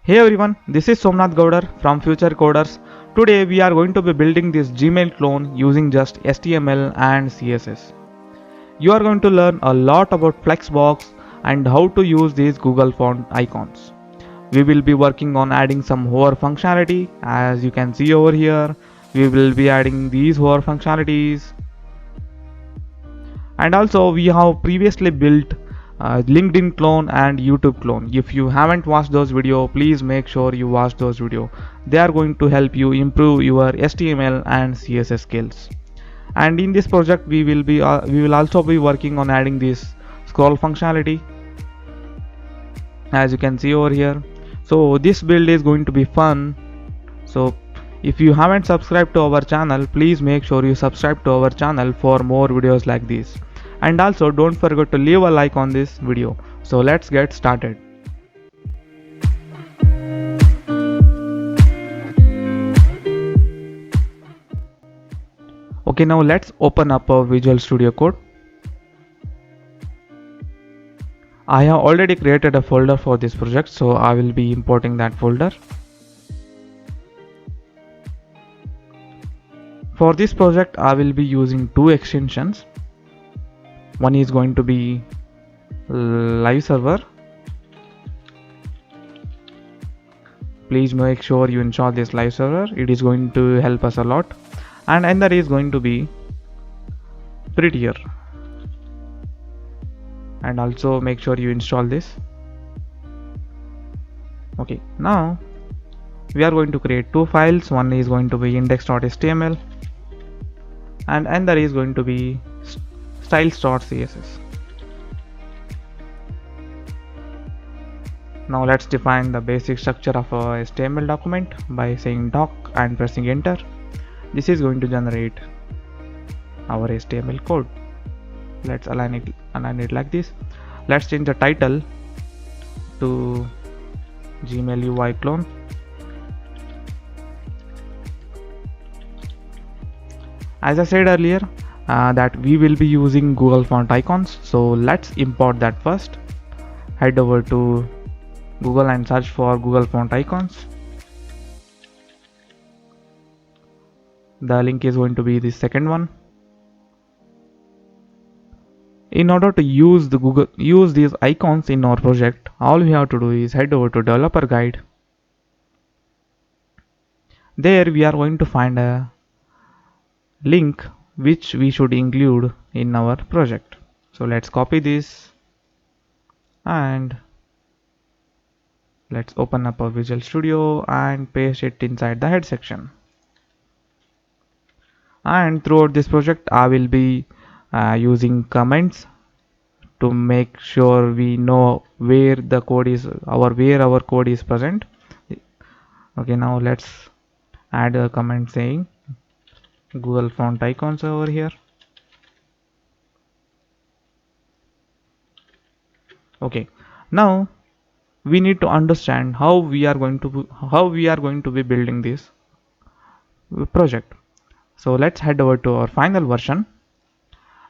Hey everyone, this is Somnath Gaudar from Future Coders. Today we are going to be building this Gmail clone using just HTML and CSS. You are going to learn a lot about Flexbox and how to use these Google font icons. We will be working on adding some hover functionality. As you can see over here, we will be adding these hover functionalities, and also we have previously built LinkedIn clone and YouTube clone. If you haven't watched those videos, please make sure you watch those videos. They are going to help you improve your HTML and CSS skills. And in this project we will also be working on adding this scroll functionality, as you can see over here. So this build is going to be fun. So if you haven't subscribed to our channel, please make sure you subscribe to our channel for more videos like this. And also don't forget to leave a like on this video. So let's get started. Okay, now let's open up our Visual Studio Code. I have already created a folder for this project, so I will be importing that folder. For this project I will be using two extensions. One is going to be live server. Please make sure you install this live server, it is going to help us a lot. And another is going to be prettier, and also make sure you install this. Okay, now we are going to create two files. One is going to be index.html and another is going to be styles.css. Now let's define the basic structure of a HTML document by saying doc and pressing enter. This is going to generate our HTML code. Let's align it like this. Let's change the title to Gmail UI clone. As I said earlier, that we will be using Google font icons, so let's import that first. Head over to Google and search for Google font icons. The link is going to be the second one. In order to use these icons in our project, all we have to do is head over to developer guide. There we are going to find a link which we should include in our project. So let's copy this and let's open up a Visual Studio and paste it inside the head section. And throughout this project I will be using comments to make sure we know where the code is, where our code is present. Okay, now let's add a comment saying Google font icons over here. Okay, now we need to understand how we are going to be building this project. So let's head over to our final version.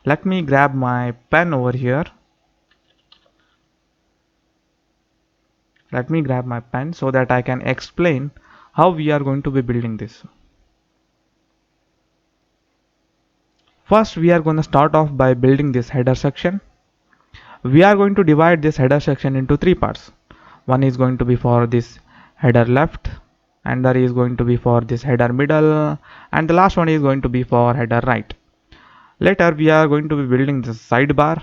Let me grab my pen over here. Let me grab my pen so that I can explain how we are going to be building this. First, we are going to start off by building this header section. We are going to divide this header section into three parts. One is going to be for this header left, another is going to be for this header middle, and the last one is going to be for header right. Later we are going to be building this sidebar,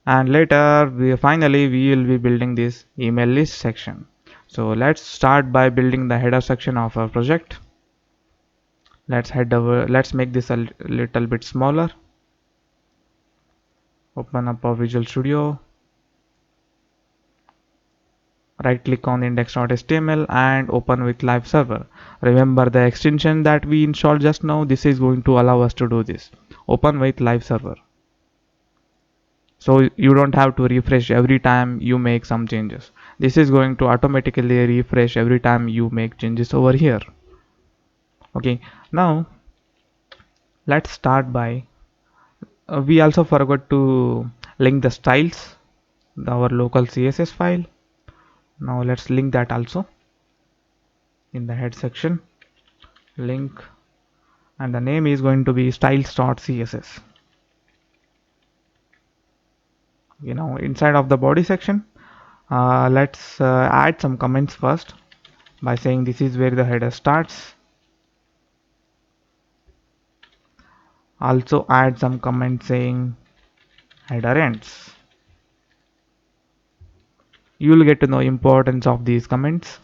and later finally we will be building this email list section. So let's start by building the header section of our project. Let's make this a little bit smaller. Open up a Visual Studio, right click on index.html and open with live server. Remember the extension that we installed just now, this is going to allow us to do this. Open with live server, so you don't have to refresh every time you make some changes. This is going to automatically refresh every time you make changes over here. Okay, now let's start by we also forgot to link the styles, our local CSS file. Now let's link that also in the head section. Link, and the name is going to be styles.css. Inside of the body section, let's add some comments first by saying this is where the header starts. Also add some comments saying header ends. You will get to know importance of these comments.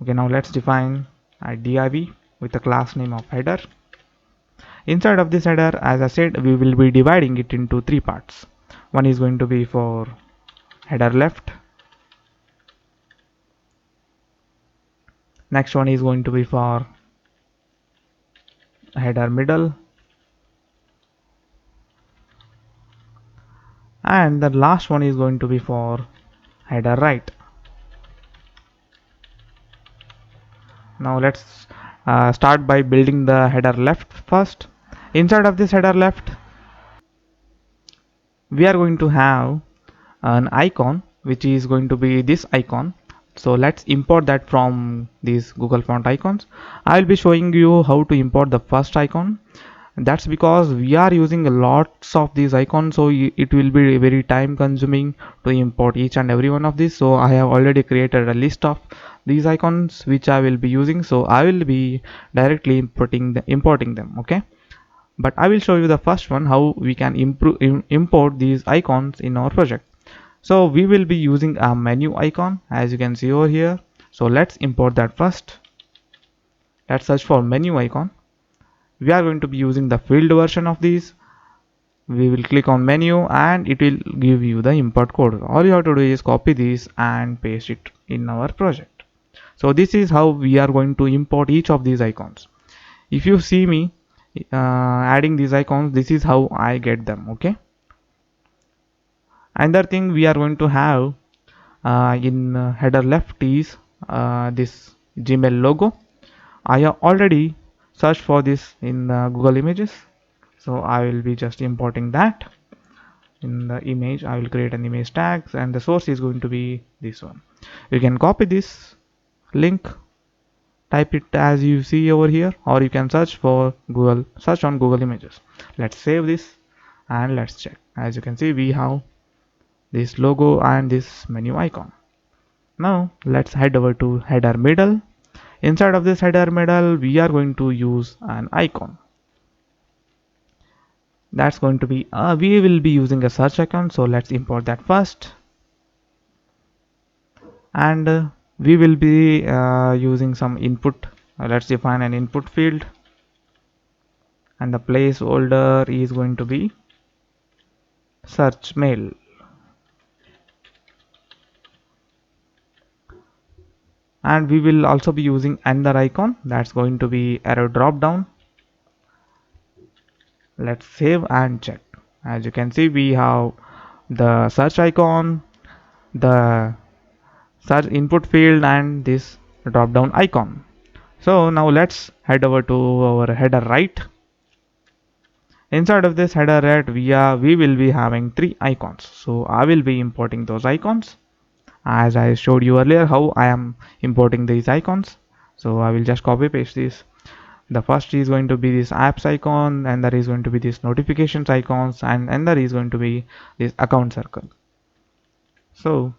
Okay, now let's define a div with a class name of header. Inside of this header, as I said, we will be dividing it into three parts. One is going to be for header left. Next one is going to be for header middle. And the last one is going to be for header right. Now let's start by building the header left first. Inside of this header left, we are going to have an icon which is going to be this icon. So let's import that from these Google Font icons. I will be showing you how to import the first icon. That's because we are using lots of these icons, so it will be very time consuming to import each and every one of these. So I have already created a list of these icons which I will be using, so I will be directly importing them. Okay, but I will show you the first one, how we can import these icons in our project. So we will be using a menu icon, as you can see over here. So let's import that first. Let's search for menu icon. We are going to be using the field version of these. We will click on menu and it will give you the import code. All you have to do is copy this and paste it in our project. So this is how we are going to import each of these icons. If you see me adding these icons, this is how I get them. Okay, another thing we are going to have in header left is this Gmail logo. I have already searched for this in Google Images, so I will be just importing that. In the image, I will create an image tags, and the source is going to be this one. You can copy this link, type it as you see over here, or you can search on Google Images. Let's save this and let's check. As you can see, we have this logo and this menu icon. Now let's head over to header middle. Inside of this header middle, we are going to use an icon. That's going to be we will be using a search icon, so let's import that first. And we will be using some input. Let's define an input field, and the placeholder is going to be search mail. And we will also be using another icon, that's going to be arrow drop down. Let's save and check. As you can see, we have the search icon, the search input field, and this drop down icon. So now let's head over to our header right. Inside of this header right, we will be having three icons, so I will be importing those icons as I showed you earlier how I am importing these icons. So I will just copy paste this. The first is going to be this apps icon, and there is going to be this notifications icons, and there is going to be this account circle. So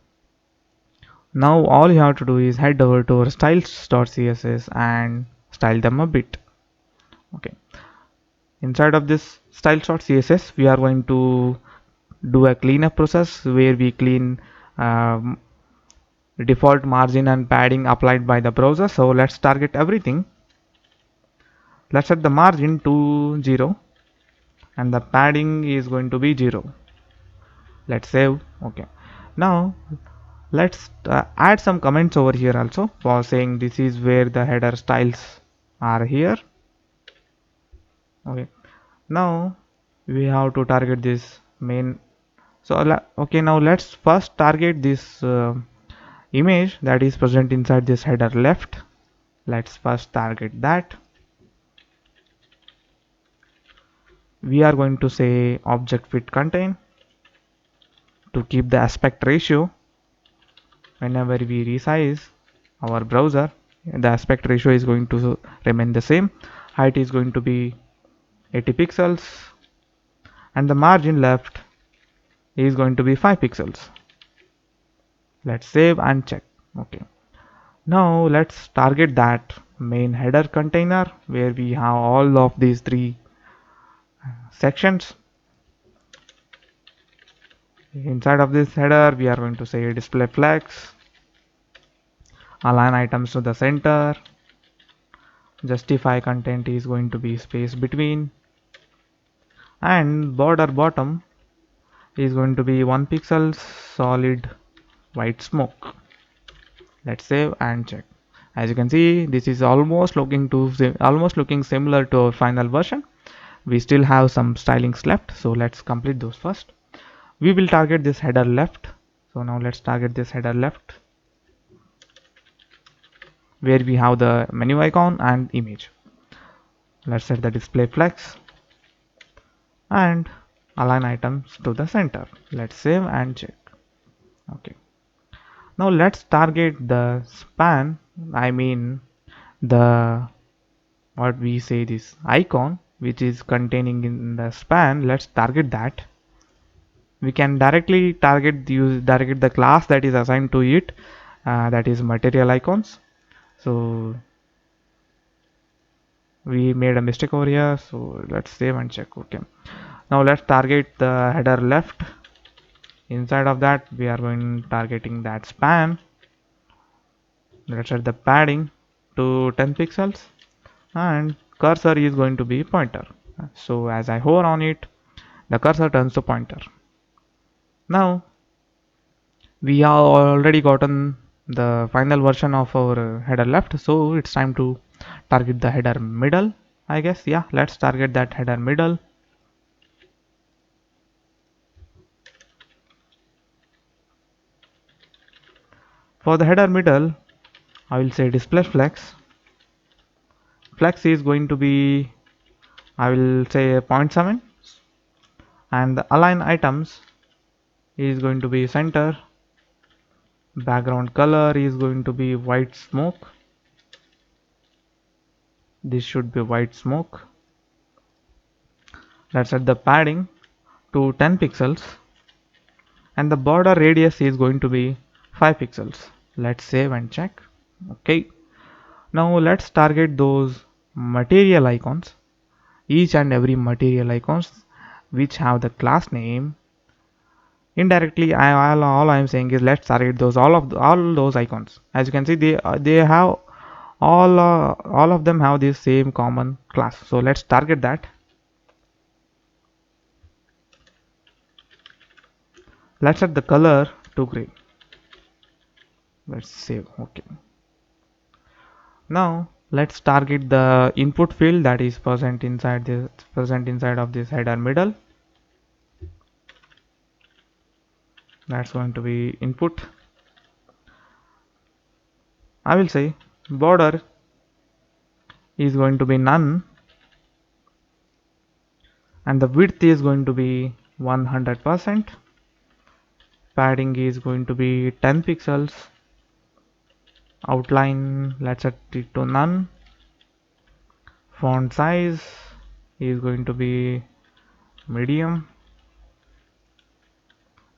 now all you have to do is head over to our styles.css and style them a bit. Okay, inside of this styles.css, we are going to do a cleanup process where we clean um, default margin and padding applied by the browser. So let's target everything. Let's set the margin to 0 and the padding is going to be 0. Let's save. Okay, now let's add some comments over here also for saying this is where the header styles are here. Okay, now we have to target this main. So okay, now let's first target this image that is present inside this header left. Let's first target that. We are going to say object fit contain to keep the aspect ratio. whenever we resize our browser, the aspect ratio is going to remain the same. Height is going to be 80 pixels and the margin left is going to be 5 pixels. Let's save and check. Okay. Now let's target that main header container where we have all of these three sections. Inside of this header, we are going to say display flex, align items to the center, justify content is going to be space between, and border bottom is going to be 1 pixel solid white smoke. Let's save and check. As you can see, this is almost looking similar to our final version. We still have some stylings left, so let's complete those first. We will target this header left. So now let's target this header left where we have the menu icon and image. Let's set the display flex and align items to the center. Let's save and check. Okay. Now let's target the span. I mean the what we say this icon which is containing in the span. Let's target that. We can directly target the class that is assigned to it, that is material icons. So we made a mistake over here, so let's save and check. Okay, now let's target the header left. Inside of that we are going targeting that span. Let's set the padding to 10 pixels and cursor is going to be pointer. So as I hover on it, the cursor turns to pointer. Now we have already gotten the final version of our header left, so it's time to target the header middle, I guess. Yeah, let's target that header middle. For the header middle, I will say display flex. Flex is going to be, I will say 0.7, and the align items is going to be center. Background color is going to be white smoke. This should be white smoke. Let's set the padding to 10 pixels and the border radius is going to be 5 pixels. Let's save and check. Okay, now let's target those material icons, each and every material icons which have the class name. Indirectly, all I'm saying is let's target those all those icons. As you can see, they have all of them have this same common class. So let's target that. Let's set the color to gray. Let's save. Okay. Now let's target the input field that is present inside of this header middle. That's going to be input. I will say border is going to be none and the width is going to be 100%. Padding is going to be 10 pixels. Outline, let's set it to none. Font size is going to be medium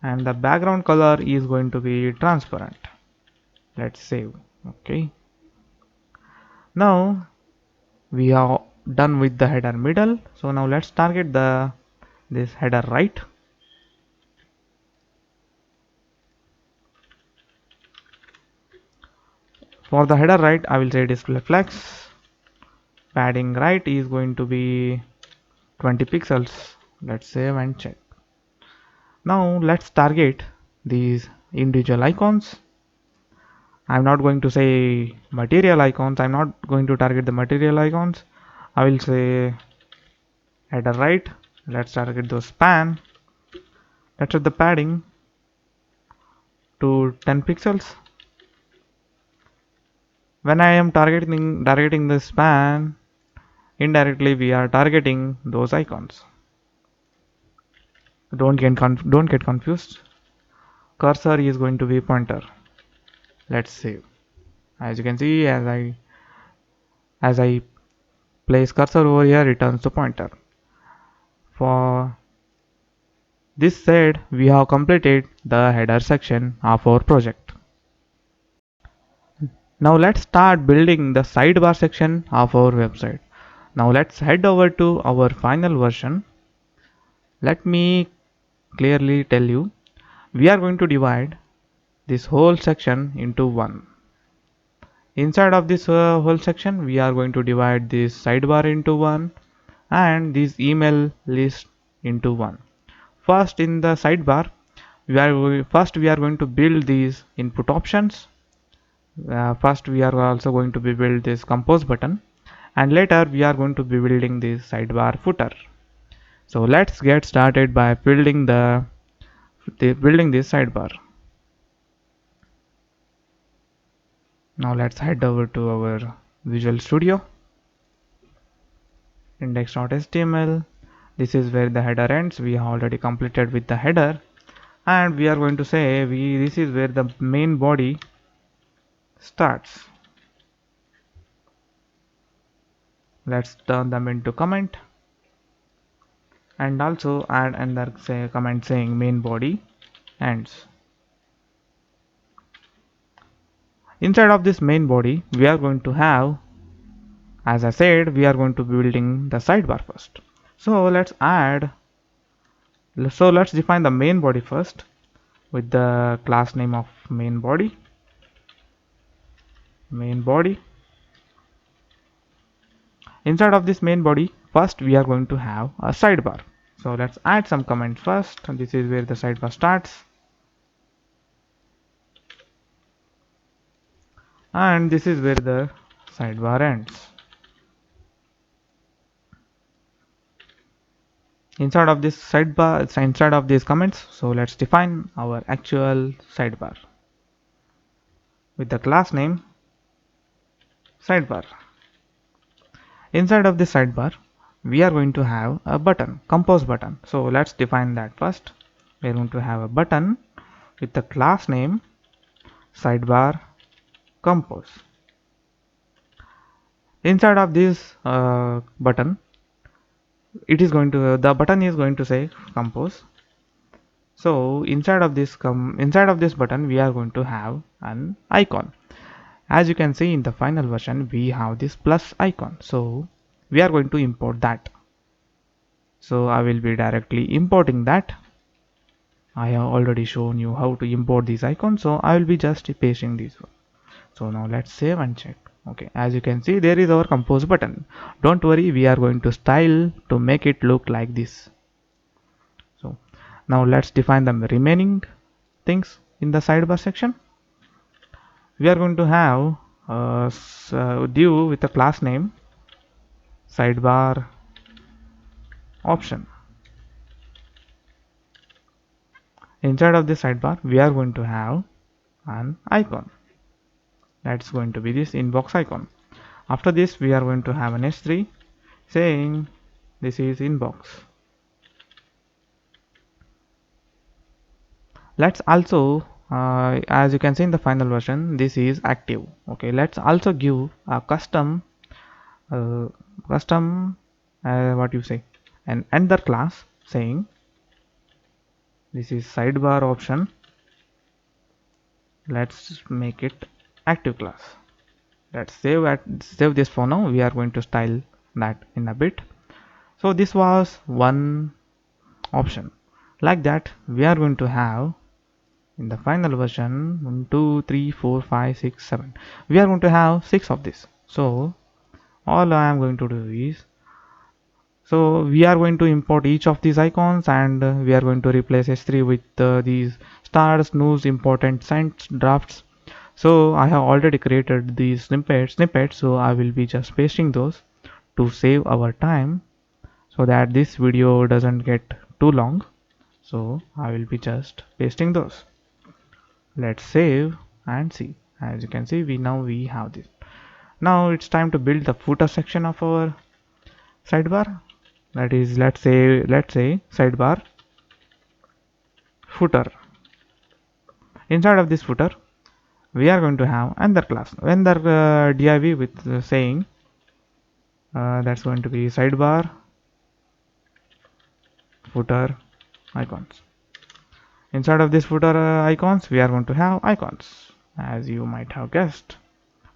and the background color is going to be transparent. Let's save. Okay, now we are done with the header middle. So now let's target this header right. For the header right, I will say display flex. Padding right is going to be 20 pixels. Let's save and check. Now let's target these individual icons. I'm not going to say material icons. I'm not going to target the material icons. I will say header right. Let's target the span. Let's set the padding to 10 pixels. When I am targeting the span, indirectly we are targeting those icons. Don't get confused. Cursor is going to be pointer. Let's save. As you can see, as I place cursor over here, returns the pointer. For this said, we have completed the header section of our project. Now let's start building the sidebar section of our website. Now let's head over to our final version. Let me clearly tell you, we are going to divide this whole section into one. Inside of this whole section, we are going to divide this sidebar into one and this email list into one. First, in the sidebar, we are going to build these input options. First, we are also going to build this compose button, and later we are going to be building this sidebar footer. So let's get started by building building this sidebar. Now let's head over to our Visual Studio, index.html. This is where the header ends. We have already completed with the header, and we are going to say this is where the main body starts. Let's turn them into comment and also add another comment saying main body ends. Inside of this main body, we are going to have, as I said, we are going to be building the sidebar first. Let's define the main body first with the class name of main body. Inside of this main body, first we are going to have a sidebar. So let's add some comments first. This is where the sidebar starts, and this is where the sidebar ends. Inside of this sidebar, inside of these comments, so let's define our actual sidebar with the class name sidebar. Inside of this sidebar, we are going to have a button, compose button. So let's define that first. We are going to have a button with the class name sidebar compose. Inside of this button, the button is going to say compose. So inside of this button, we are going to have an icon. As you can see in the final version, we have this plus icon. So we are going to import that. So I will be directly importing that. I have already shown you how to import these icons, so I will be just pasting these one. So now let's save and check. Okay, as you can see, there is our compose button. Don't worry, we are going to style to make it look like this. So now let's define the remaining things in the sidebar section. We are going to have a div with a class name sidebar option. Inside of this sidebar, we are going to have an icon. That's going to be this inbox icon. After this, we are going to have an h3 saying this is inbox. Let's also as you can see in the final version, this is active. Okay, let's also give a custom what you say, an another class saying this is sidebar option. Let's make it active class. Let's save this for now. We are going to style that in a bit. So this was one option. Like that, we are going to have in the final version 1 2 3 4 5 6 7. We are going to have 6 of this. So all I am going to do is, so we are going to import each of these icons, and we are going to replace h3 with these stars, news, important, sent, drafts. So I have already created these snippets, so I will be just pasting those to save our time so that this video doesn't get too long. So I will be just pasting those. Let's save and see. As you can see, we have this. Now it's time to build the footer section of our sidebar. That is, let's say sidebar footer. Inside of this footer, we are going to have another class, another div with saying that's going to be sidebar footer icons. Inside of this footer icons, we are going to have icons, as you might have guessed.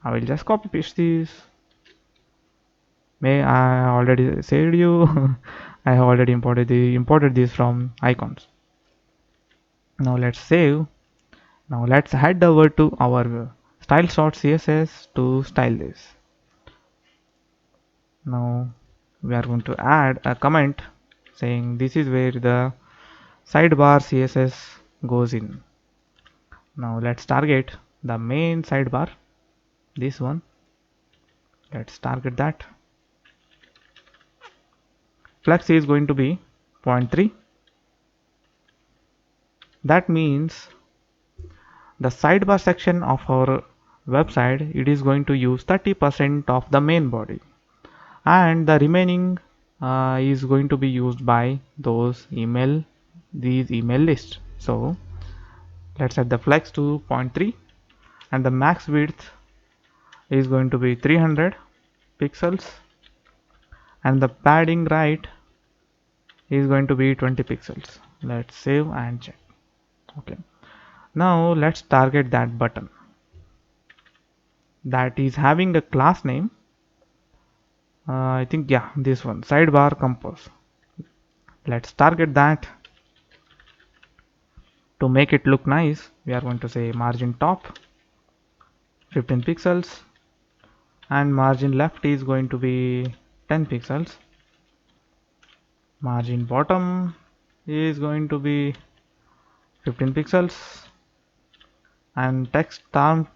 I will just copy paste these. May I already said you I have already imported these from icons. Now let's save. Now let's head over to our styles.css to style this. Now we are going to add a comment saying this is where the sidebar CSS goes in. Now let's target the main sidebar, this one. Let's target that. Flex is going to be 0.3. That means the sidebar section of our website, it is going to use 30% of the main body, and the remaining is going to be used by these email lists. So let's set the flex to 0.3, and the max width is going to be 300 pixels, and the padding right is going to be 20 pixels. Let's save and check. Okay, now let's target that button that is having a class name. I think, yeah, this one, sidebar compose. Let's target that. To make it look nice, we are going to say margin top 15 pixels, and margin left is going to be 10 pixels. Margin bottom is going to be 15 pixels, and text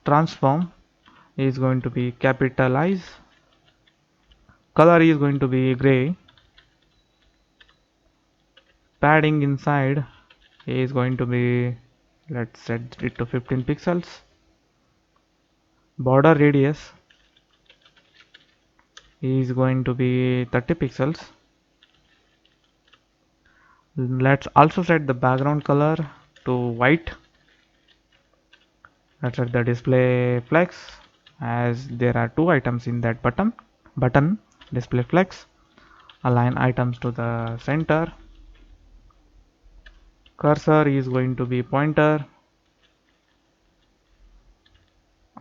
transform is going to be capitalize. Color is going to be gray. Padding inside is going to be, let's set it to 15 pixels. Border radius is going to be 30 pixels. Let's also set the background color to white. Let's set the display flex, as there are two items in that button display flex. Align items to the center. Cursor is going to be pointer.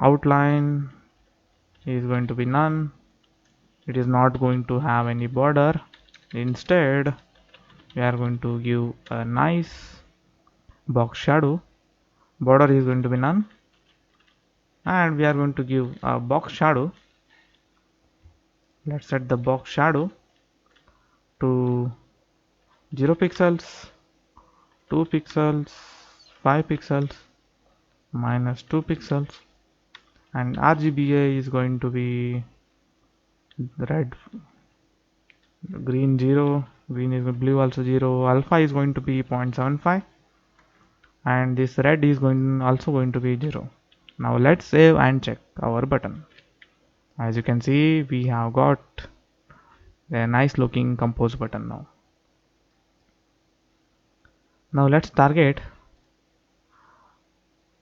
Outline is going to be none. It is not going to have any border. Instead, we are going to give a nice box shadow. Border is going to be none, and we are going to give a box shadow. Let's set the box shadow to 0 pixels, 2 pixels, 5 pixels, minus 2 pixels, and RGBA is going to be red, green 0, green is blue also 0, alpha is going to be 0.75, and this red is also going to be 0. Now let's save and check our button. As you can see, we have got a nice looking compose button now. Now let's target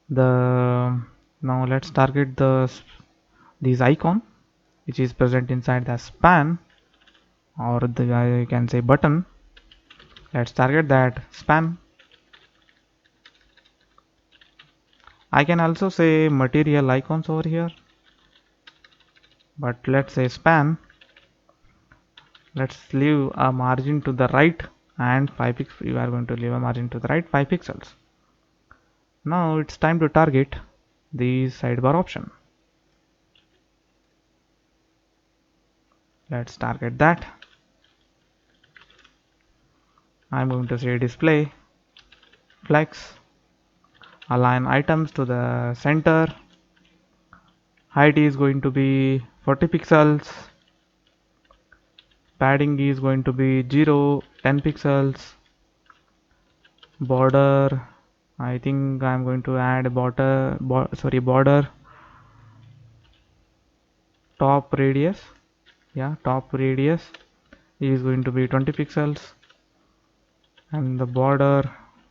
this icon which is present inside the span, or I can say button. Let's target that span. I can also say material icons over here, but let's say span. Let's leave a margin to the right, and 5 pixels. You are going to leave a margin to the right 5 pixels. Now it's time to target the sidebar option. Let's target that. I'm going to say display flex. Align items to the center. Height is going to be 40 pixels. Padding is going to be 10 pixels. Border, I think I'm going to add border top radius. Yeah, top radius is going to be 20 pixels, and the border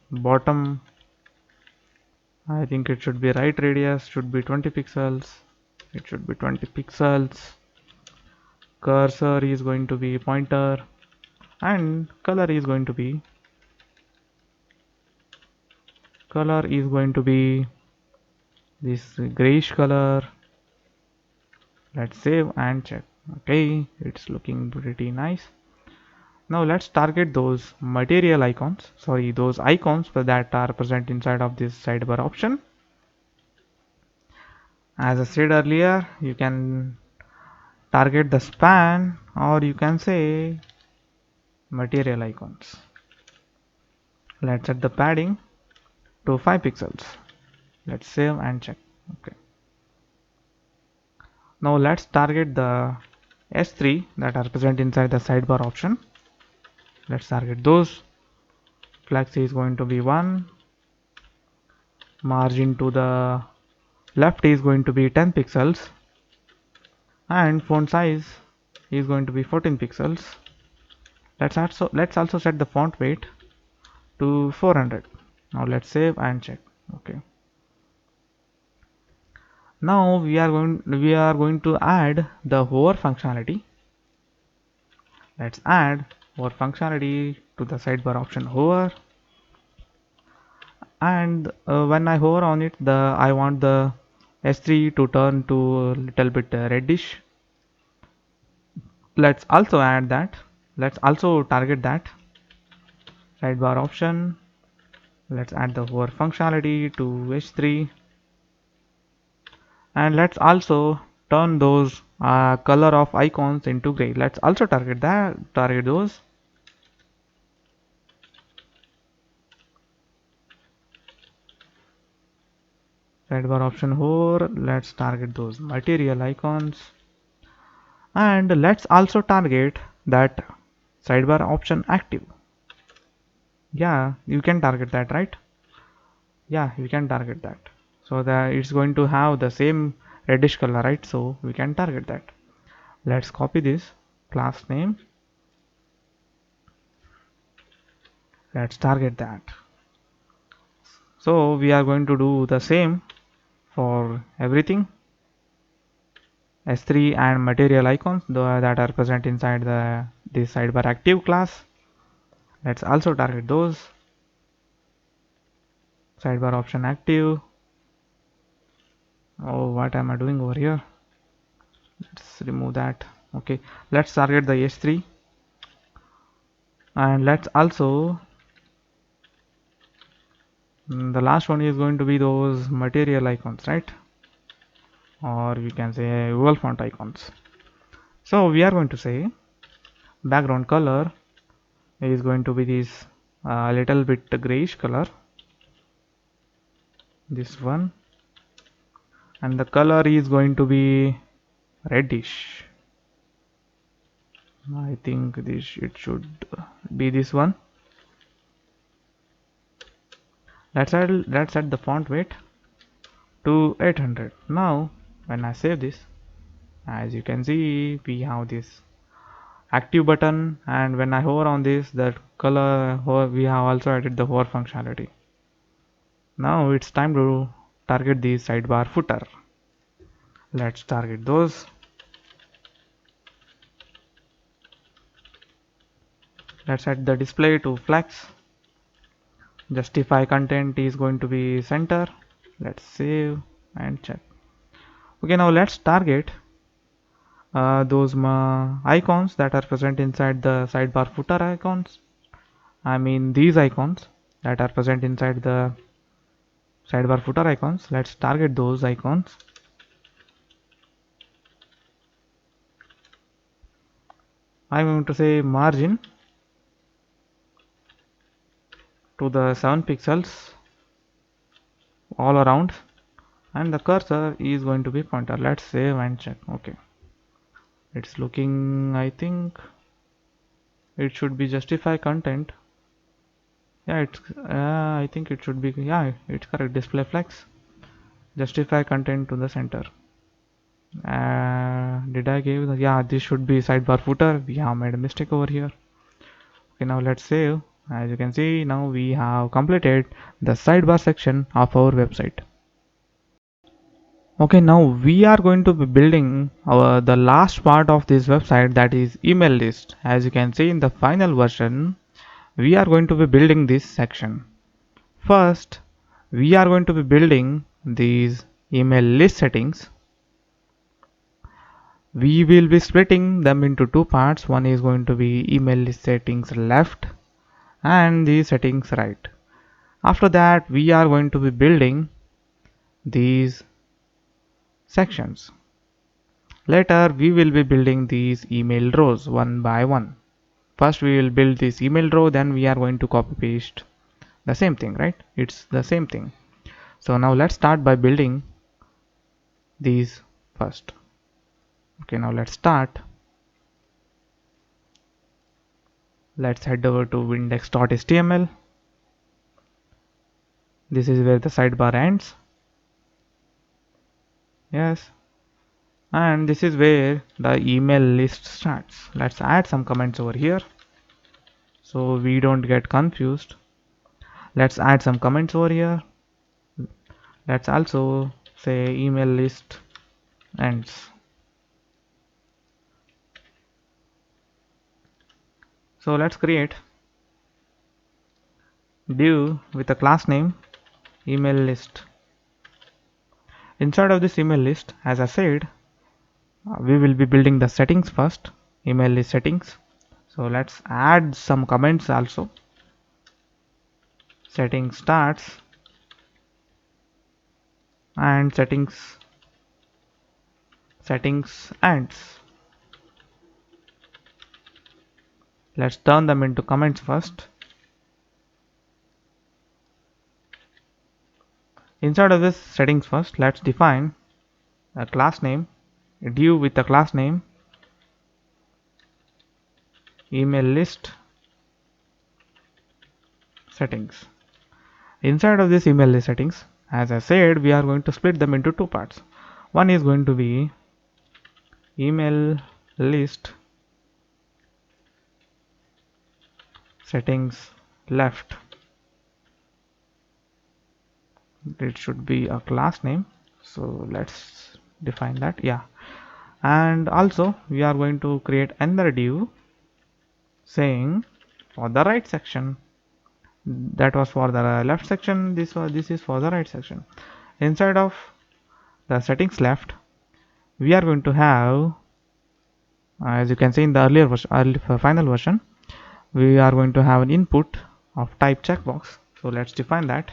bottom I think it should be right radius should be 20 pixels. It should be 20 pixels. Cursor is going to be pointer, and color is going to be this grayish color. Let's save and check. Okay, it's looking pretty nice. Now let's target those material icons, sorry, those icons that are present inside of this sidebar option. As I said earlier, you can target the span, or you can say material icons. Let's set the padding to 5 pixels. Let's save and check. Okay. Now let's target the S3 that are present inside the sidebar option. Let's target those. Flex is going to be 1. Margin to the left is going to be 10 pixels. And font size is going to be 14 pixels. Let's also set the font weight to 400. Now let's save and check. Okay. Now we are going to add the hover functionality. Let's add hover functionality to the sidebar option hover. And when I hover on it, I want the S3 to turn to a little bit reddish. Let's also add that. Let's also target that sidebar option. Let's add the hover functionality to H3, and let's also turn those color of icons into gray. Let's also target those. Sidebar option hover. Let's target those material icons, and let's also target that sidebar option active. Yeah, you can target that, right? Yeah, we can target that. So that it's going to have the same reddish color, right? So we can target that. Let's copy this class name. Let's target that. So we are going to do the same for everything. S3 and material icons that are present inside this sidebar active class. Let's also target those. Sidebar option active. Oh, what am I doing over here? Let's remove that. Okay, let's target the S3, and let's also the last one is going to be those material icons, right? Or we can say Google font icons. So we are going to say background color is going to be this little bit grayish color, this one, and the color is going to be reddish. I think it should be this one. Let's set the font weight to 800. Now when I save this, as you can see, we have this active button, and when I hover on this, that color we have also added the hover functionality. Now it's time to target the sidebar footer. Let's target those. Let's set the display to flex. Justify content is going to be center. Let's save and check. Okay, now let's target those icons that are present inside the sidebar footer icons. I mean these icons that are present inside the sidebar footer icons. Let's target those icons. I'm going to say margin to the 7 pixels all around, and the cursor is going to be pointer. Let's save and check. Okay, it's looking, I think it should be justify content. Yeah, it's I think it should be, yeah, it's correct. Display flex, justify content to the center. Did I give yeah, this should be sidebar footer. We have made a mistake over here. Okay, now let's save As you can see, now we have completed the sidebar section of our website. Okay, now we are going to be building the last part of this website, that is email list. As you can see in the final version, we are going to be building this section. First, we are going to be building these email list settings. We will be splitting them into two parts. One is going to be email list settings left and the settings right. After that, we are going to be building these sections. Later, we will be building these email rows one by one. First, we will build this email row, then we are going to copy paste the same thing, right? It's the same thing. So now let's start by building these first. Okay, now let's start. Let's head over to index.html. This is where the sidebar ends. Yes. And this is where the email list starts. Let's add some comments over here so we don't get confused. Let's add some comments over here. Let's also say email list ends. So let's create div with a class name email list. Inside of this email list, as I said, we will be building the settings first, email list settings. So let's add some comments also. Settings starts and settings ends. Let's turn them into comments first. Inside of this settings first, let's define a class name, a div with a class name email list settings. Inside of this email list settings, as I said, we are going to split them into two parts. One is going to be email list settings left. It should be a class name, so let's define that. Yeah, and also we are going to create another div saying for the right section. That was for the left section, this is for the right section. Inside of the settings left, we are going to have, as you can see in the earlier version, final version, we are going to have an input of type checkbox. So let's define that.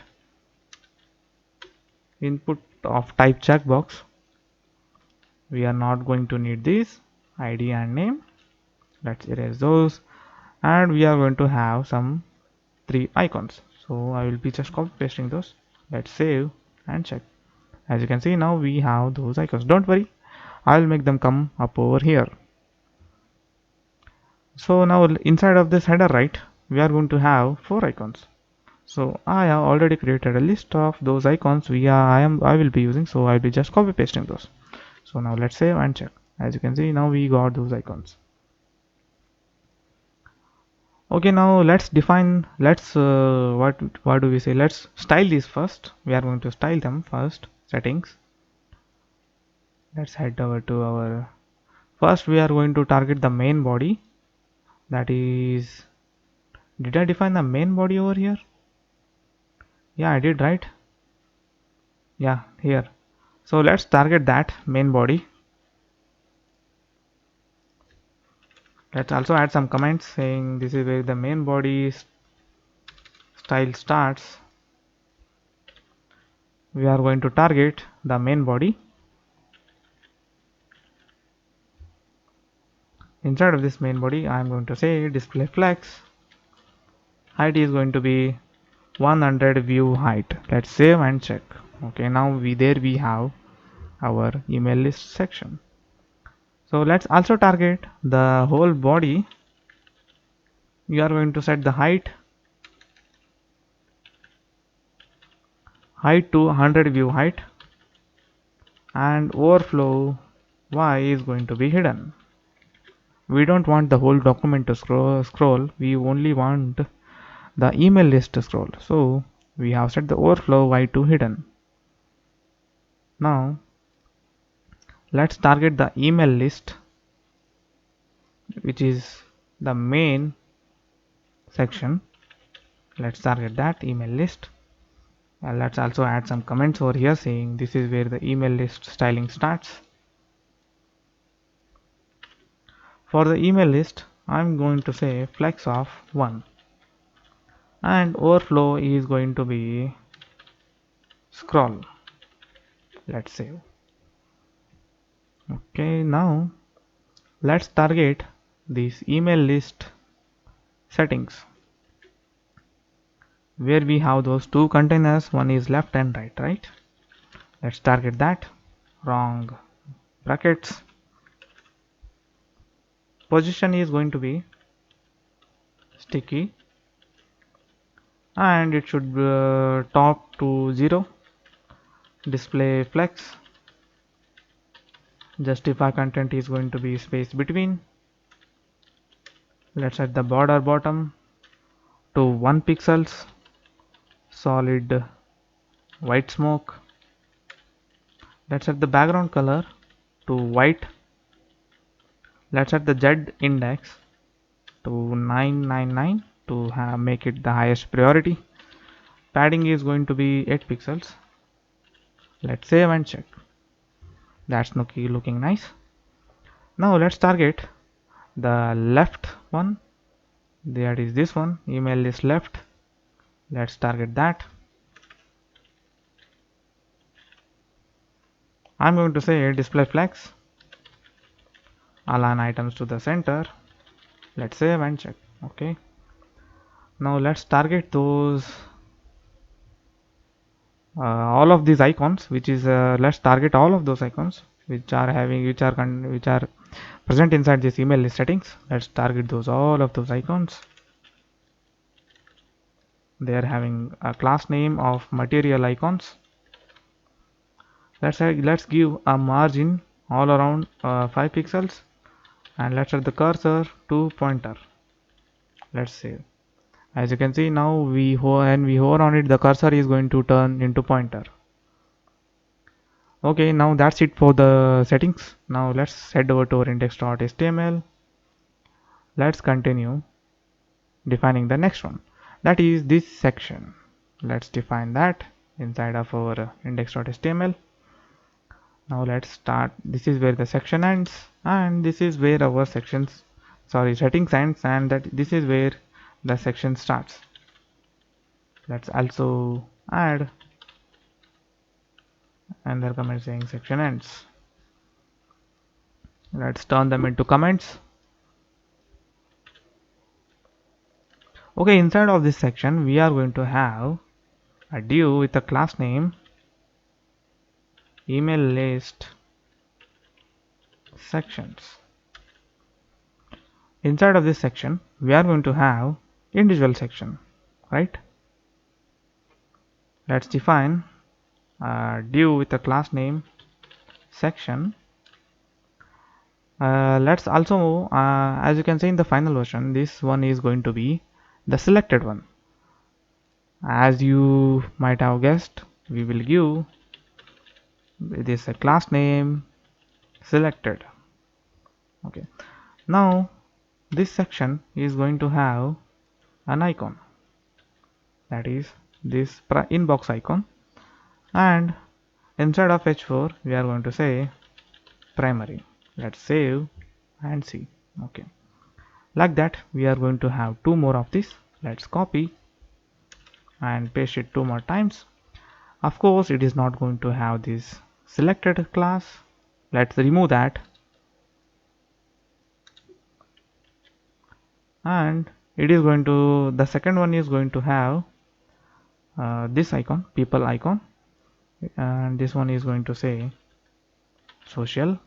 Input of type checkbox, we are not going to need these id and name. Let's erase those, and we are going to have some three icons. So I will be just copy pasting those. Let's save and check. As you can see, now we have those icons. Don't worry, I'll make them come up over here. So now inside of this header right, we are going to have four icons. So I have already created a list of those icons I will be using, so I'll be just copy pasting those. So now let's save and check. As you can see, now we got those icons. Okay, now let's define, what do we say, let's style these first. We are going to style them first. Settings, let's head over to our, first we are going to target the main body. That is, did I define the main body over here? Yeah, I did, right? Yeah, here. So let's target that main body. Let's also add some comments saying this is where the main body style starts. We are going to target the main body. Inside of this main body, I am going to say display flex. Height is going to be 100 view height. Let's save and check. Okay, now we have our email list section. So let's also target the whole body. We are going to set the height to 100 view height, and overflow Y is going to be hidden. We don't want the whole document to scroll. We only want the email list scroll. So we have set the overflow y to hidden. Now let's target the email list, which is the main section. Let's target that email list. Let's also add some comments over here saying this is where the email list styling starts. For the email list, I'm going to say flex of 1, and overflow is going to be scroll. Let's save. Okay, now let's target this email list settings, where we have those two containers, one is left and right. Let's target that. Wrong brackets. Position is going to be sticky, and it should top to 0. Display flex. Justify content is going to be space between. Let's set the border bottom to 1 pixels. Solid white smoke. Let's set the background color to white. Let's set the Z index to 999 to make it the highest priority. Padding is going to be 8 pixels. Let's save and check. That's looking nice. Now let's target the left one. That is this one, email list left. Let's target that. I'm going to say display flex. Align items to the center. Let's save and check. Okay. Now let's target those all of these icons, which is let's target all of those icons which are present inside this email list settings. Let's target those all of those icons. They are having a class name of material icons. Let's give a margin all around 5 pixels, and let's set the cursor to pointer. Let's save. As you can see, now when we hover on it, the cursor is going to turn into pointer. Okay, now that's it for the settings. Now let's head over to our index.html. Let's continue defining the next one, that is this section. Let's define that inside of our index.html. Now let's start. This is where the section ends, and this is where our settings ends, and this is where the section starts. Let's also add another comment saying section ends. Let's turn them into comments. Okay, inside of this section we are going to have a div with a class name email list sections. Inside of this section we are going to have individual section, right? Let's define a div with a class name section. Let's also as you can see in the final version, this one is going to be the selected one. As you might have guessed, we will give this a class name selected. Okay, now this section is going to have an icon, that is this inbox icon, and inside of h4 we are going to say primary. Let's save and see. Okay, like that we are going to have two more of this. Let's copy and paste it 2 more times. Of course it is not going to have this selected class. Let's remove that, and it is going to, the second one is going to have this icon, people icon, and this one is going to say social,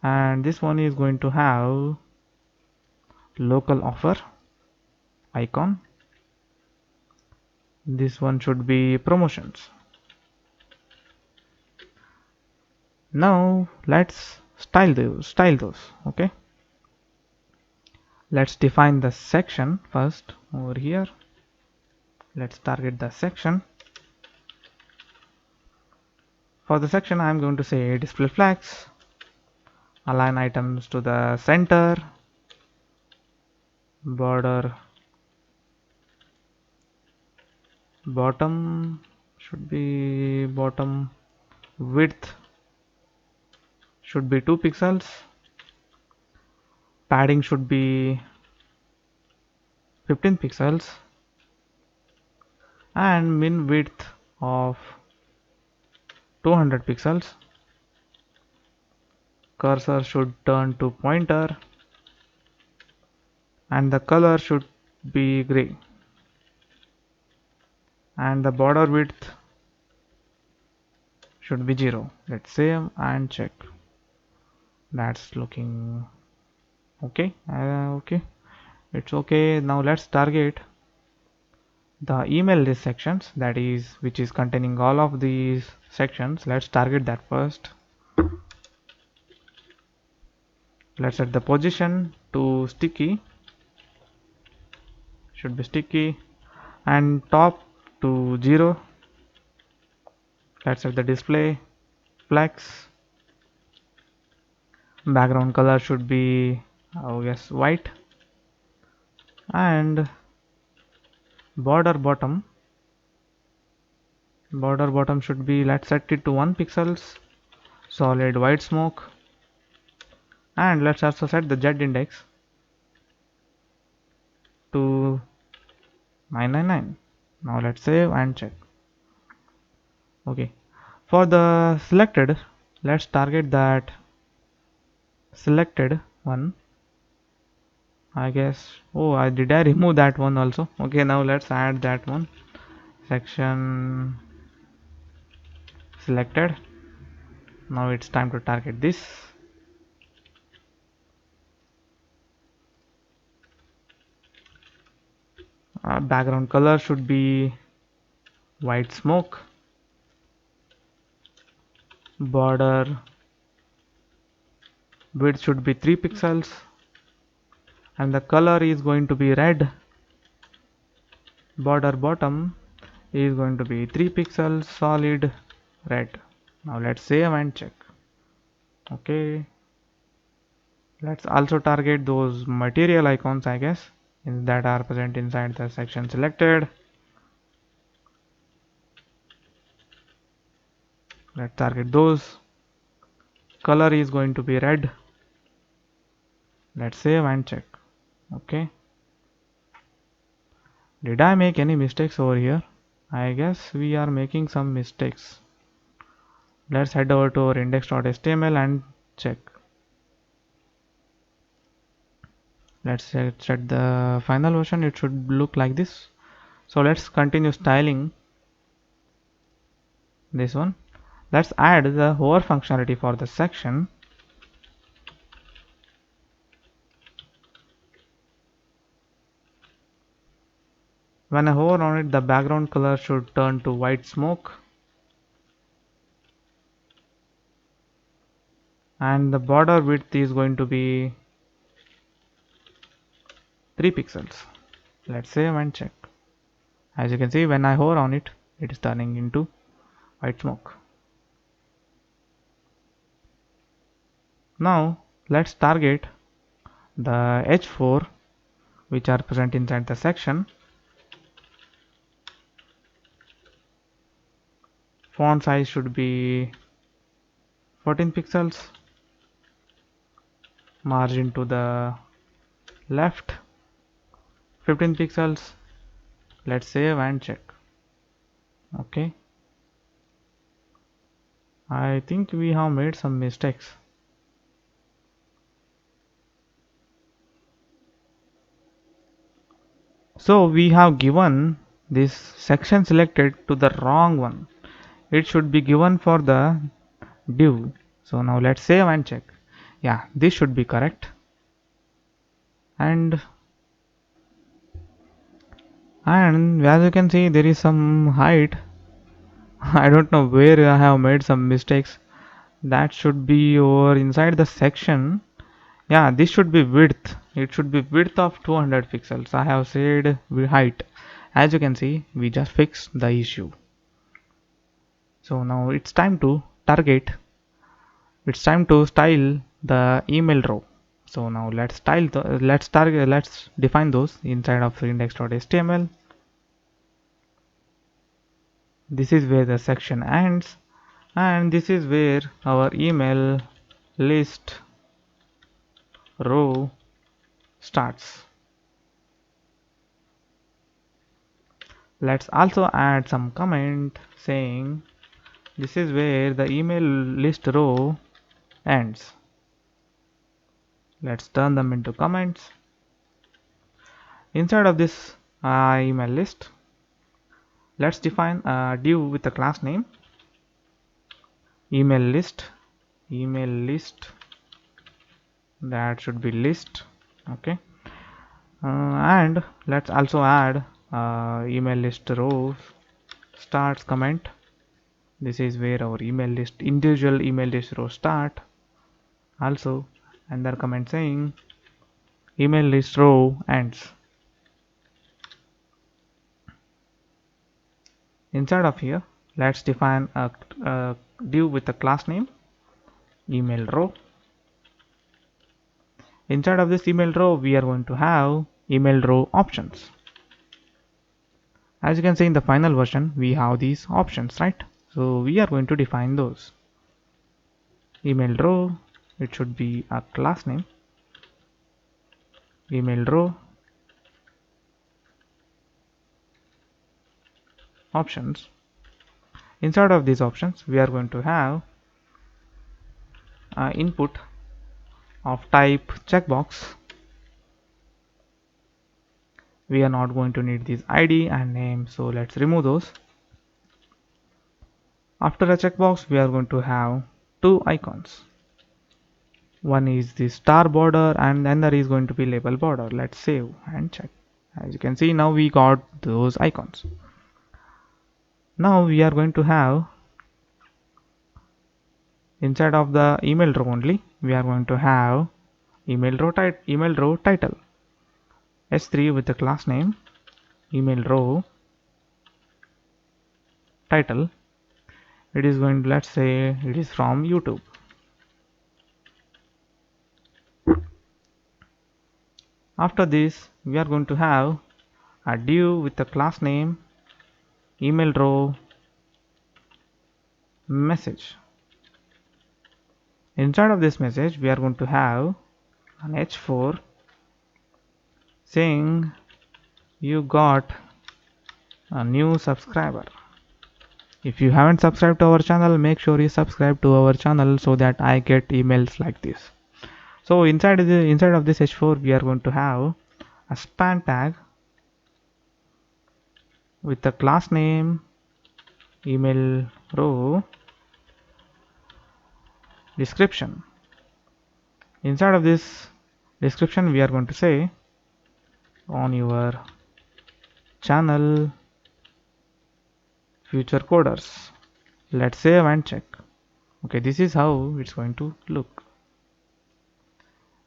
and this one is going to have local offer icon. This one should be promotions. Now let's style those. Okay, Let's define the section first over here. Let's target the section. For the section, I'm going to say display flags, align items to the center, border bottom should be bottom width should be 2 pixels, padding should be 15 pixels, and min width of 200 pixels. Cursor should turn to pointer and the color should be gray, and the border width should be 0. Let's save and check. That's looking okay. Okay, it's okay. Now let's target the email list sections, that is which is containing all of these sections. Let's target that first. Let's set the position to sticky, should be sticky, and top to 0. Let's set the display flex. Background color should be white, and border bottom should be, let's set it to 1 pixels, solid white smoke, and let's also set the Z index to 999. Now let's save and check. Okay, for the selected, let's target that selected one. I guess, did I remove that one also? Okay, now let's add that one. Section selected. Now it's time to target this. Background color should be white smoke. Border width should be 3 pixels, and the color is going to be red. Border bottom is going to be 3 pixels, solid red. Now let's save and check. Okay, let's also target those material icons, I guess, that are present inside the section selected. Let's target those. Color is going to be red. Let's save and check. Okay, did I make any mistakes over here? I guess we are making some mistakes. Let's head over to our index.html and check. Let's set the final version. It should look like this. So let's continue styling this one. Let's add the hover functionality for the section. When I hover on it, the background color should turn to white smoke, and the border width is going to be 3 pixels. Let's save and check. As you can see, when I hover on it, it is turning into white smoke. Now let's target the H4 which are present inside the section. Font size should be 14 pixels. Margin to the left 15 pixels. Let's save and check. Okay, I think we have made some mistakes. So we have given this section selected to the wrong one. It should be given for the div. So now let's save and check. Yeah, this should be correct. And as you can see, there is some height. I don't know where I have made some mistakes. That should be over inside the section. Yeah, this should be width. it should be width of 200 pixels. I have said height. As you can see, we just fixed the issue. So now it's time to target. It's time to style the email row. So now let's style the let's define those inside of index.html. This is where the section ends, and this is where our email list row starts. Let's also add some comment saying this is where the email list row ends. Let's turn them into comments. Inside of this email list, let's define a div with a class name email list that should be list. Okay, and let's also add email list row starts comment. This is where our individual email list row start. Also another comment saying email list row ends. Inside of here, let's define a div with a class name email row. Inside of this email row, we are going to have email row options. As you can see in the final version, we have these options, right? So we are going to define those. Email row, it should be a class name email row options. Inside of these options, we are going to have input of type checkbox. We are not going to need this ID and name, so let's remove those. After a checkbox, we are going to have two icons. One is the star border and another is going to be label border. Let's save and check. As you can see, now we got those icons. Now we are going to have inside of the email row only, we are going to have email row title s3 with the class name email row title. It is going to, let's say it is from YouTube. After this, we are going to have a div with the class name email row message. Inside of this message, we are going to have an h4 saying you got a new subscriber. If you haven't subscribed to our channel, make sure you subscribe to our channel so that I get emails like this. So inside of this h4, we are going to have a span tag with the class name email row description. Inside of this description, we are going to say on your channel future coders. Let's save and check. Okay, this is how it's going to look.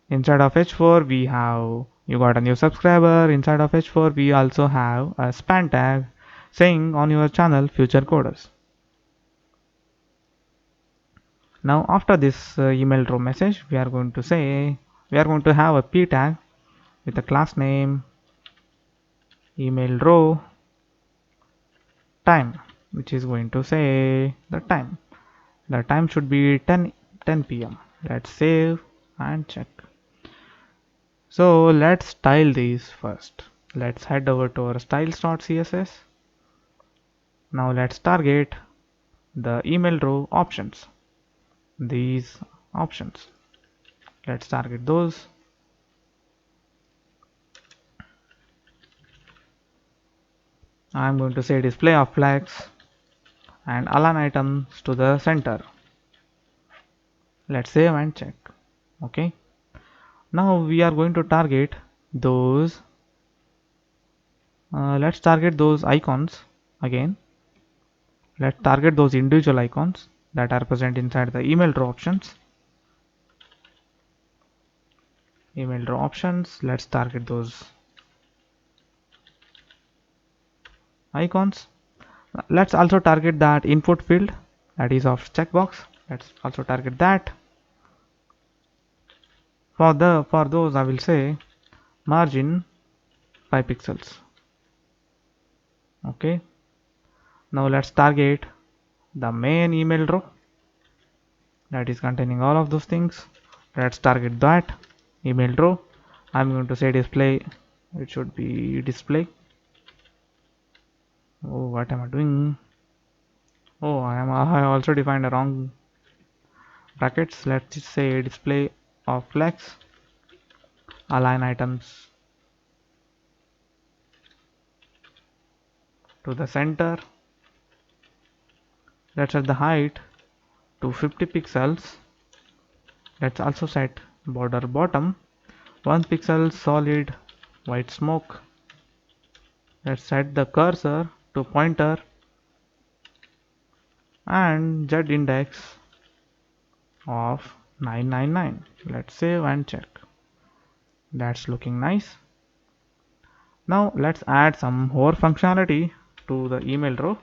Inside of h4, we have you got a new subscriber. Inside of h4, we also have a span tag saying on your channel future coders. Now after this email row message, we are going to have a p tag with the class name email row time, which is going to say the time. The time should be 10 p.m. Let's save and check. So let's style these first. Let's head over to our styles.css. Now let's target the email row options. These options. Let's target those. I'm going to say display of flags and align items to the center. Let's save and check. Okay. Now we are going to target those. Let's target those icons again. Let's target those individual icons that are present inside the email row options. email row options. Let's target those icons. Let's also target that input field that is of checkbox. Let's also target that. For those I will say margin 5 pixels. Okay, now let's target the main email row that is containing all of those things. Let's target that email row. I'm going to say display. It should be display. Oh, what am I doing? Oh, I also defined a wrong brackets. Let's just say display of flex. Align items to the center. Let's set the height to 50 pixels. Let's also set border bottom 1 pixel solid white smoke. Let's set the cursor to pointer and z index of 999. Let's save and check. That's looking nice. Now let's add some hover functionality to the email row.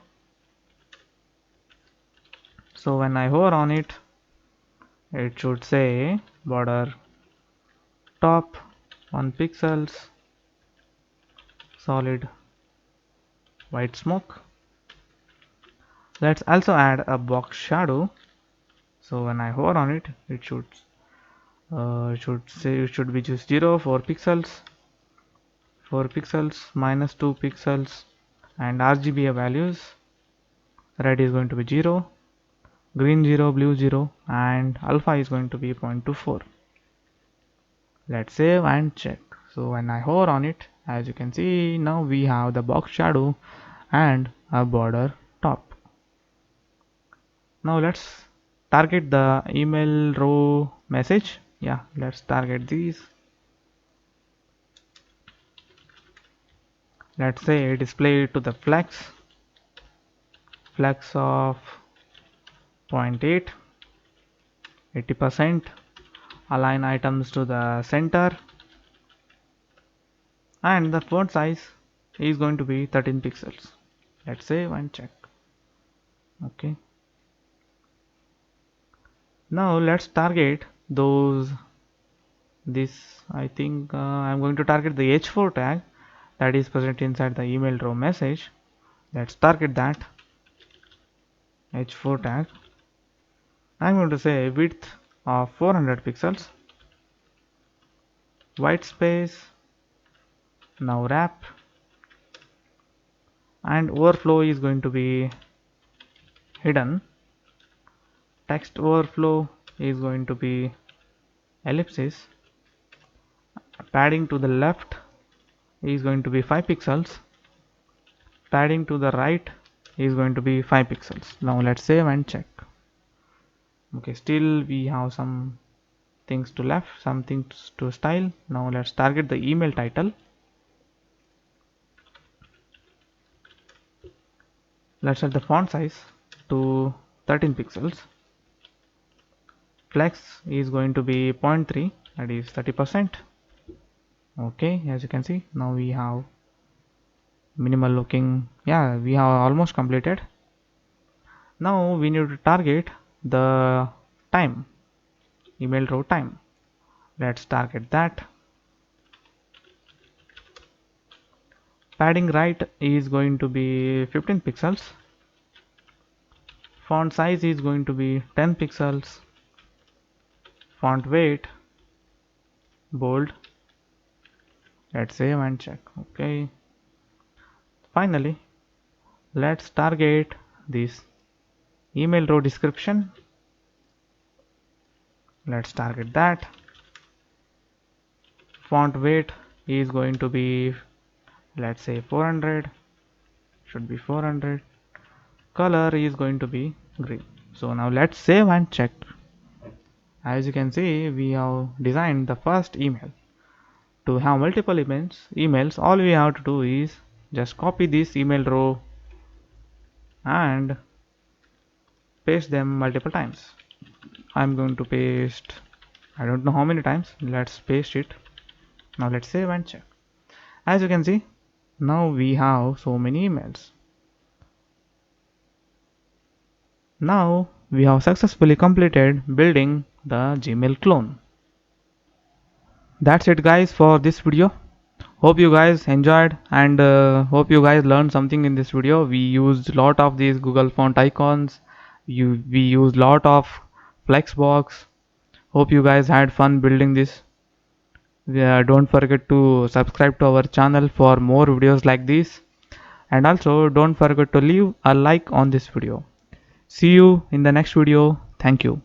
So when I hover on it, it should say border top 1 pixels solid white smoke. Let's also add a box shadow. So when I hover on it, it should say it should be just 0 4 pixels, 4 pixels minus 2 pixels, and RGB values. Red is going to be 0, green 0, blue 0, and alpha is going to be 0.24. Let's save and check. So when I hover on it, as you can see, now we have the box shadow and a border top. Now let's target the email row message. Yeah, let's target these. Let's say display to the flex of 0.8, 80%. Align items to the center, and the font size is going to be 13 pixels. Let's save and check. Okay, now let's target those I think I'm going to target the h4 tag that is present inside the email row message. Let's target that h4 tag. I'm going to say width of 400 pixels, white space, now wrap, and overflow is going to be hidden. Text overflow is going to be ellipsis. Padding to the left is going to be 5 pixels. Padding to the right is going to be 5 pixels. Now let's save and check. Okay, still we have some things to left, some things to style. Now let's target the email title. Let's set the font size to 13 pixels. Flex is going to be 0.3, that is 30%. Okay, as you can see, now we have minimal looking. Yeah, we have almost completed. Now we need to target the time, email row time. Let's target that. Padding right is going to be 15 pixels. Font size is going to be 10 pixels. Font weight bold. Let's save and check. Okay, finally let's target this email row description. Let's target that. Font weight is going to be, let's say 400, should be 400. Color is going to be green. So now let's save and check. As you can see, we have designed the first email. To have multiple emails, all we have to do is just copy this email row and paste them multiple times. I'm going to paste, I don't know how many times. Let's paste it. Now let's save and check. As you can see, now we have so many emails. Now we have successfully completed building the Gmail clone. That's it guys for this video. Hope you guys enjoyed and hope you guys learned something in this video. We used a lot of these Google font icons. We used lot of Flexbox. Hope you guys had fun building this. Don't forget to subscribe to our channel for more videos like this, and also don't forget to leave a like on this video. See you in the next video. Thank you.